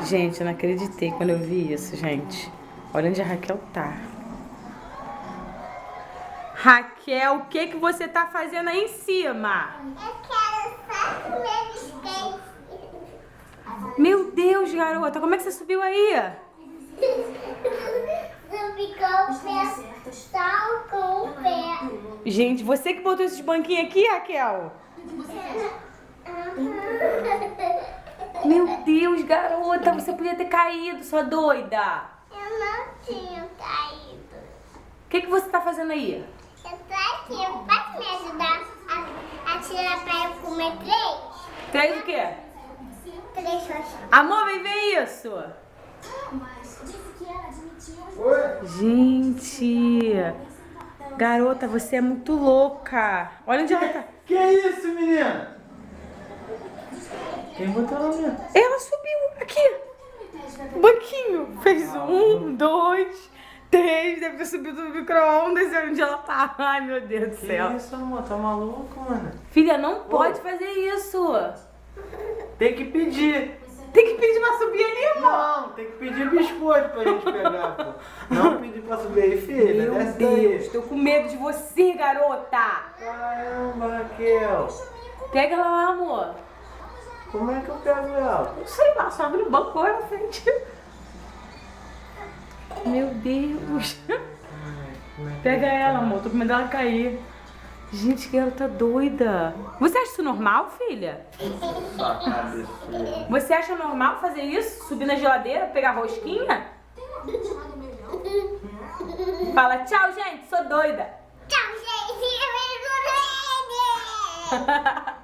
Gente, eu não acreditei quando eu vi isso, gente. Olha onde a Raquel tá. Raquel, o que você tá fazendo aí em cima? Eu quero só comer biscoito. Meu Deus, garota, como é que você subiu aí? Subi com o pé, só com o pé. Gente, você que botou esses banquinhos aqui, Raquel? Meu Deus, garota, você podia ter caído, sua doida. Eu não tinha caído. O que você tá fazendo aí? Eu tô aqui, pode me ajudar a tirar pra eu comer três? Três o quê? Três roxas. Amor, vem ver isso. Oi? Gente, garota, você é muito louca. Olha onde ela tá. Que isso, menina? Quem botou ela mesmo? Ela subiu aqui. Banquinho. Fez 1, 2, 3. Deve ter subido no micro-ondas. Olha onde ela tá. Ai, meu Deus do Que céu. isso, amor? Tá maluco, mano? Filha, não pode fazer isso. Tem que pedir. Tem que pedir pra subir ali, amor. Não, tem que pedir biscoito pra gente pegar, pô. Não pedir pra subir aí, filha. Meu Desce Deus, daí. tô com medo de você, garota. Caramba, Raquel. Pega ela lá, amor. Como é que eu pego ela? Não sei lá, sobe no banco lá na frente. Meu Deus. Pega ela, amor. Tô com medo dela cair. Gente, que garota doida. Você acha isso normal, filha? Sua cabeçuda. Você acha normal fazer isso? Subir na geladeira, pegar rosquinha? Fala, tchau, gente, sou doida. Tchau, gente. Eu vou